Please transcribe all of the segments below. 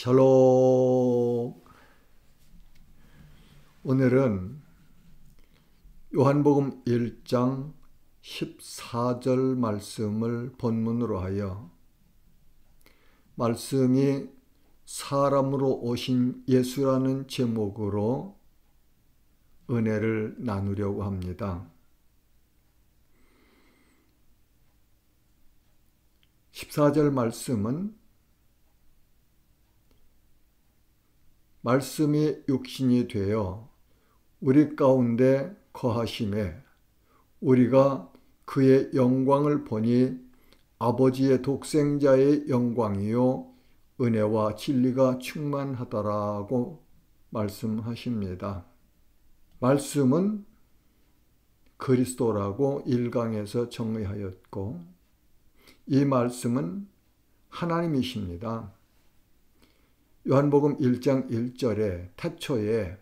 샬롬. 오늘은 요한복음 1장 14절 말씀을 본문으로 하여 말씀이 사람으로 오신 예수라는 제목으로 은혜를 나누려고 합니다. 14절 말씀은 말씀이 육신이 되어 우리 가운데 거하심에 우리가 그의 영광을 보니 아버지의 독생자의 영광이요 은혜와 진리가 충만하더라고 말씀하십니다. 말씀은 그리스도라고 1강에서 정의하였고 이 말씀은 하나님이십니다. 요한복음 1장 1절에 태초에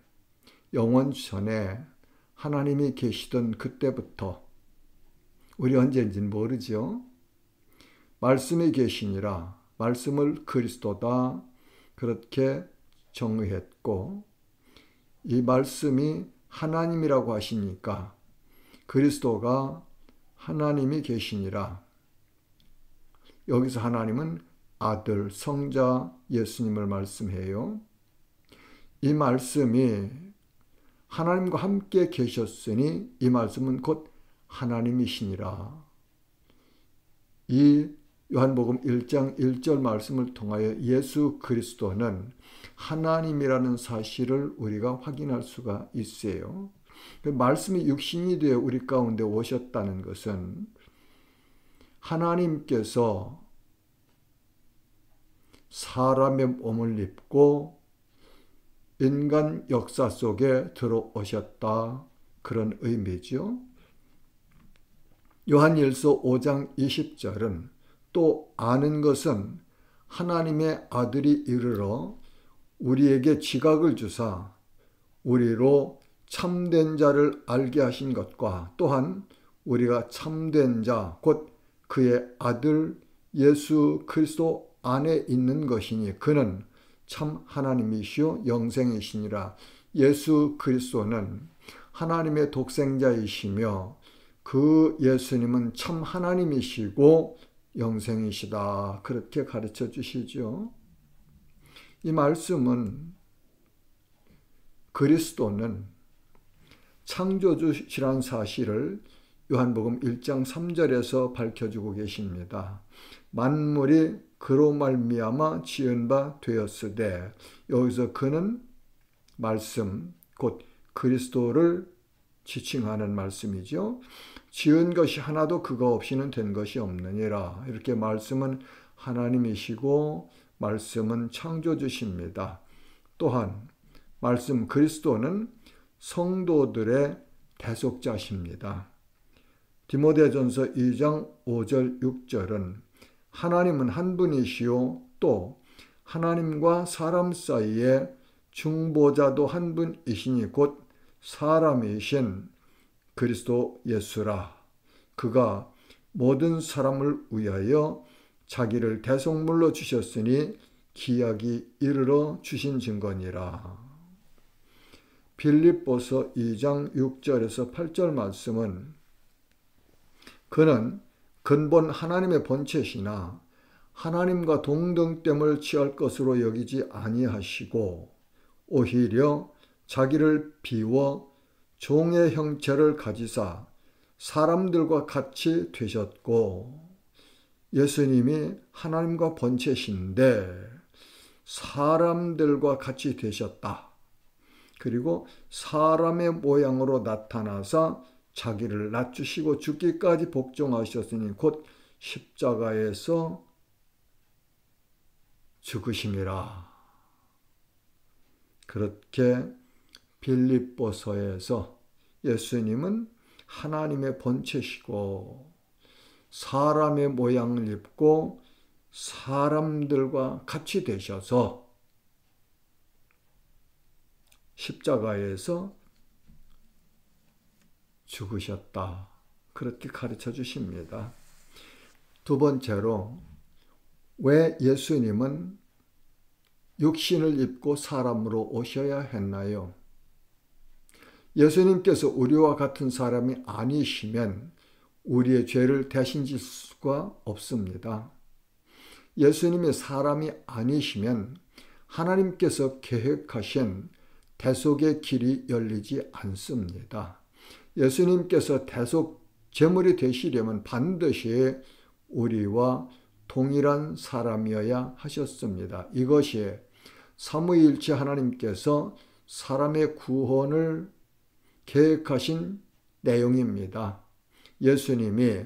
영원 전에 하나님이 계시던 그때부터 우리 언제인지는 모르죠. 말씀이 계시니라 말씀을 그리스도다 그렇게 정의했고 이 말씀이 하나님이라고 하시니까 그리스도가 하나님이 계시니라. 여기서 하나님은 아들, 성자 예수님을 말씀해요. 이 말씀이 하나님과 함께 계셨으니 이 말씀은 곧 하나님이시니라. 이 요한복음 1장 1절 말씀을 통하여 예수 그리스도는 하나님이라는 사실을 우리가 확인할 수가 있어요. 말씀이 육신이 되어 우리 가운데 오셨다는 것은 하나님께서 사람의 몸을 입고 인간 역사 속에 들어오셨다 그런 의미죠. 요한일서 5장 20절은 또 아는 것은 하나님의 아들이 이르러 우리에게 지각을 주사 우리로 참된 자를 알게 하신 것과 또한 우리가 참된 자 곧 그의 아들 예수 그리스도 안에 있는 것이니 그는 참 하나님이시요 영생이시니라. 예수 그리스도는 하나님의 독생자이시며 그 예수님은 참 하나님이시고 영생이시다 그렇게 가르쳐 주시죠. 이 말씀은 그리스도는 창조주시란 사실을 요한복음 1장 3절에서 밝혀주고 계십니다. 만물이 그로 말미암아 지은 바 되었으되 여기서 그는 말씀 곧 그리스도를 지칭하는 말씀이죠. 지은 것이 하나도 그가 없이는 된 것이 없느니라. 이렇게 말씀은 하나님이시고 말씀은 창조주십니다. 또한 말씀 그리스도는 성도들의 대속자십니다. 디모데전서 2장 5절 6절은 하나님은 한 분이시요 또 하나님과 사람 사이에 중보자도 한 분이시니 곧 사람이신 그리스도 예수라. 그가 모든 사람을 위하여 자기를 대속물로 주셨으니 기약이 이르러 주신 증거니라. 빌립보서 2장 6절에서 8절 말씀은 그는 근본 하나님의 본체시나 하나님과 동등됨을 취할 것으로 여기지 아니하시고 오히려 자기를 비워 종의 형체를 가지사 사람들과 같이 되셨고 예수님이 하나님과 본체신데 사람들과 같이 되셨다. 그리고 사람의 모양으로 나타나사 자기를 낮추시고 죽기까지 복종하셨으니 곧 십자가에서 죽으심이라. 그렇게 빌립보서에서 예수님은 하나님의 본체시고 사람의 모양을 입고 사람들과 같이 되셔서 십자가에서 죽으셨다. 그렇게 가르쳐 주십니다. 두 번째로 왜 예수님은 육신을 입고 사람으로 오셔야 했나요? 예수님께서 우리와 같은 사람이 아니시면 우리의 죄를 대신 질 수가 없습니다. 예수님이 사람이 아니시면 하나님께서 계획하신 대속의 길이 열리지 않습니다. 예수님께서 대속 제물이 되시려면 반드시 우리와 동일한 사람이어야 하셨습니다. 이것이 삼위일체 하나님께서 사람의 구원을 계획하신 내용입니다. 예수님이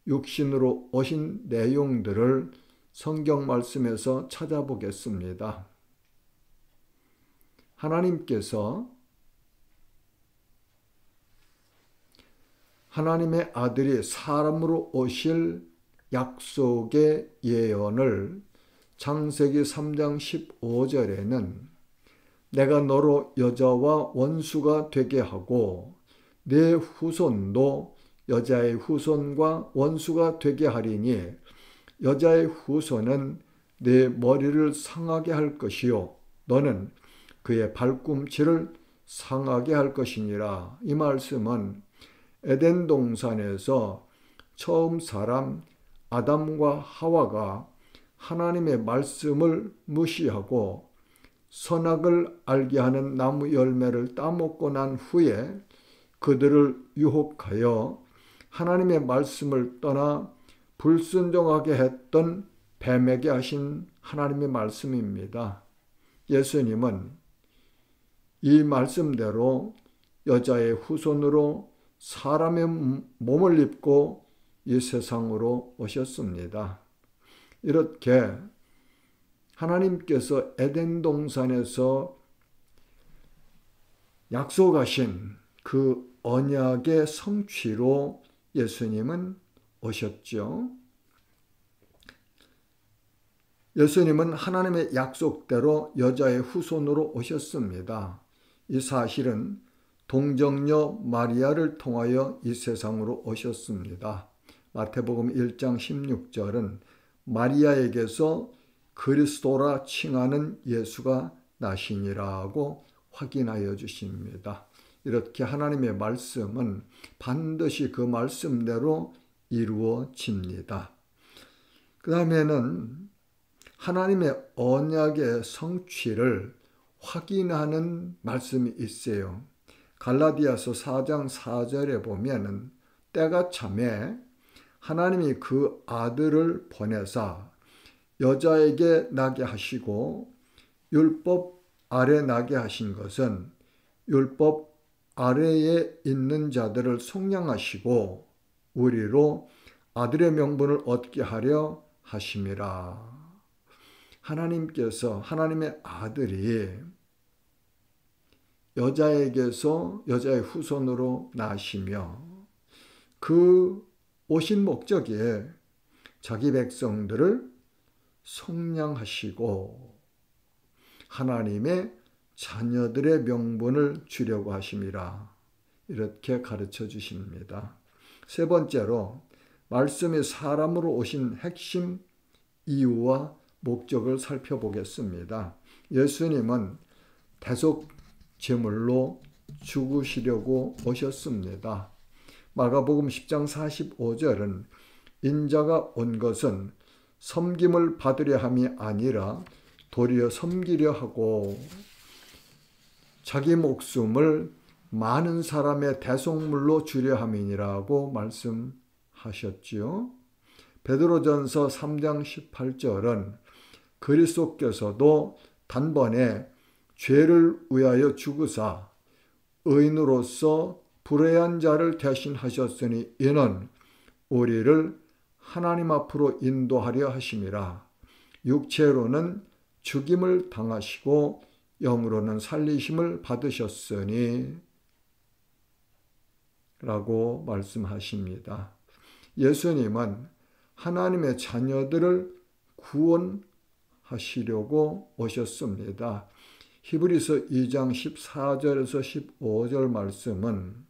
육신으로 오신 내용들을 성경 말씀에서 찾아보겠습니다. 하나님께서 하나님의 아들이 사람으로 오실 약속의 예언을 창세기 3장 15절에는 내가 너로 여자와 원수가 되게 하고 내 후손도 여자의 후손과 원수가 되게 하리니 여자의 후손은 내 머리를 상하게 할 것이요 너는 그의 발꿈치를 상하게 할 것이니라. 이 말씀은 에덴 동산에서 처음 사람 아담과 하와가 하나님의 말씀을 무시하고 선악을 알게 하는 나무 열매를 따먹고 난 후에 그들을 유혹하여 하나님의 말씀을 떠나 불순종하게 했던 뱀에게 하신 하나님의 말씀입니다. 예수님은 이 말씀대로 여자의 후손으로 사람의 몸을 입고 이 세상으로 오셨습니다. 이렇게 하나님께서 에덴 동산에서 약속하신 그 언약의 성취로 예수님은 오셨죠. 예수님은 하나님의 약속대로 여자의 후손으로 오셨습니다. 이 사실은 동정녀 마리아를 통하여 이 세상으로 오셨습니다. 마태복음 1장 16절은 마리아에게서 그리스도라 칭하는 예수가 나시니라고 확인하여 주십니다. 이렇게 하나님의 말씀은 반드시 그 말씀대로 이루어집니다. 그 다음에는 하나님의 언약의 성취를 확인하는 말씀이 있어요. 갈라디아서 4장 4절에 보면은 때가 차매 하나님이 그 아들을 보내사 여자에게 나게 하시고 율법 아래 나게 하신 것은 율법 아래에 있는 자들을 속량하시고 우리로 아들의 명분을 얻게 하려 하심이라. 하나님께서 하나님의 아들이 여자에게서 여자의 후손으로 나시며 그 오신 목적이 자기 백성들을 속량하시고 하나님의 자녀들의 명분을 주려고 하심이라. 이렇게 가르쳐 주십니다. 세 번째로 말씀이 사람으로 오신 핵심 이유와 목적을 살펴보겠습니다. 예수님은 대속 제물로 죽으시려고 오셨습니다. 마가복음 10장 45절은 인자가 온 것은 섬김을 받으려 함이 아니라 도리어 섬기려 하고 자기 목숨을 많은 사람의 대속물로 주려 함이니라고 말씀하셨지요. 베드로전서 3장 18절은 그리스도께서도 단번에 죄를 위하여 죽으사 의인으로서 불의한 자를 대신하셨으니 이는 우리를 하나님 앞으로 인도하려 하심이라. 육체로는 죽임을 당하시고 영으로는 살리심을 받으셨으니 라고 말씀하십니다. 예수님은 하나님의 자녀들을 구원하시려고 오셨습니다. 히브리서 2장 14절에서 15절 말씀은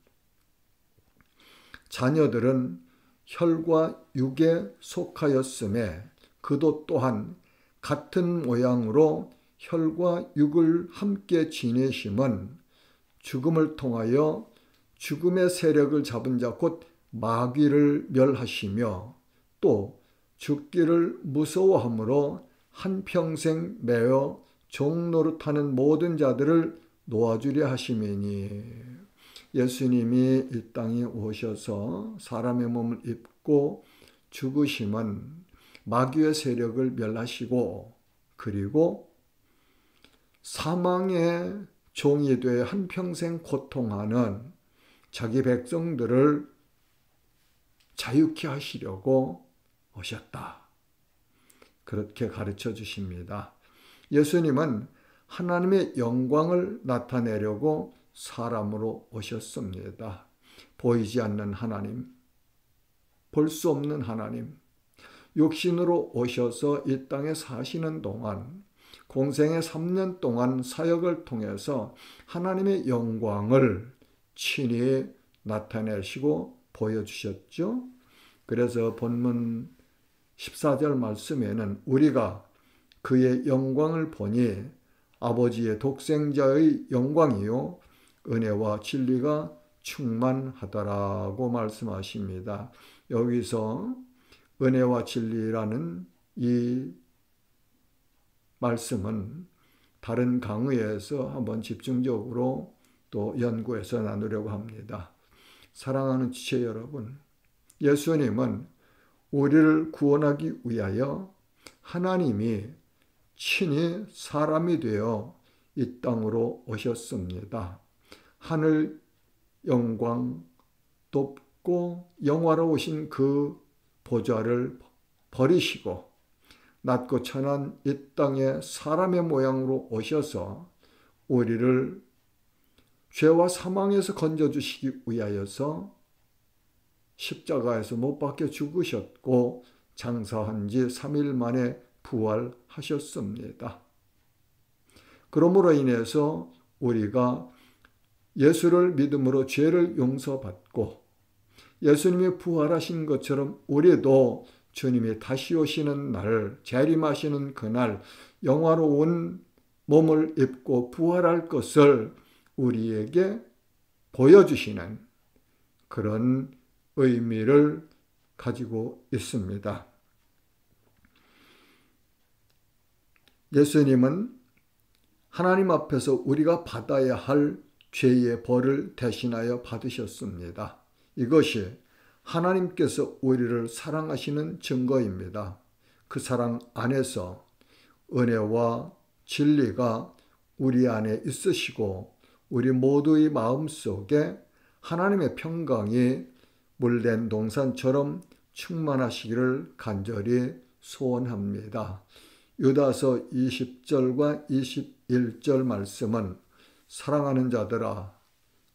자녀들은 혈과 육에 속하였음에 그도 또한 같은 모양으로 혈과 육을 함께 지내심은 죽음을 통하여 죽음의 세력을 잡은 자 곧 마귀를 멸하시며 또 죽기를 무서워함으로 한평생 매어 종노릇하는 모든 자들을 놓아주려 하심이니. 예수님이 이 땅에 오셔서 사람의 몸을 입고 죽으심은 마귀의 세력을 멸하시고 그리고 사망의 종이 되어 한평생 고통하는 자기 백성들을 자유케 하시려고 오셨다. 그렇게 가르쳐 주십니다. 예수님은 하나님의 영광을 나타내려고 사람으로 오셨습니다. 보이지 않는 하나님, 볼 수 없는 하나님, 육신으로 오셔서 이 땅에 사시는 동안 공생의 3년 동안 사역을 통해서 하나님의 영광을 친히 나타내시고 보여주셨죠. 그래서 본문 14절 말씀에는 우리가 그의 영광을 보니 아버지의 독생자의 영광이요 은혜와 진리가 충만하더라고 말씀하십니다. 여기서 은혜와 진리라는 이 말씀은 다른 강의에서 한번 집중적으로 또 연구해서 나누려고 합니다. 사랑하는 지체 여러분, 예수님은 우리를 구원하기 위하여 하나님이 친히 사람이 되어 이 땅으로 오셨습니다. 하늘 영광 높고 영화로우신 그 보좌를 버리시고 낮고 천한 이 땅에 사람의 모양으로 오셔서 우리를 죄와 사망에서 건져주시기 위하여서 십자가에서 못 박혀 죽으셨고 장사한 지 3일 만에 부활하셨습니다. 그러므로 인해서 우리가 예수를 믿음으로 죄를 용서받고 예수님이 부활하신 것처럼 우리도 주님이 다시 오시는 날, 재림하시는 그날 영화로운 몸을 입고 부활할 것을 우리에게 보여주시는 그런 의미를 가지고 있습니다. 예수님은 하나님 앞에서 우리가 받아야 할 죄의 벌을 대신하여 받으셨습니다. 이것이 하나님께서 우리를 사랑하시는 증거입니다. 그 사랑 안에서 은혜와 진리가 우리 안에 있으시고 우리 모두의 마음속에 하나님의 평강이 물된 동산처럼 충만하시기를 간절히 소원합니다. 유다서 20절과 21절 말씀은 사랑하는 자들아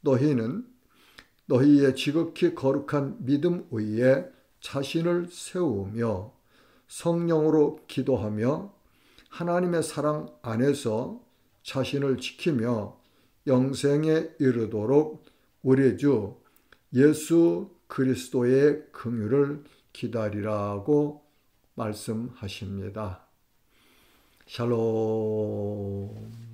너희는 너희의 지극히 거룩한 믿음 위에 자신을 세우며 성령으로 기도하며 하나님의 사랑 안에서 자신을 지키며 영생에 이르도록 우리 주 예수 그리스도의 긍휼을 기다리라고 말씀하십니다. 샬롬.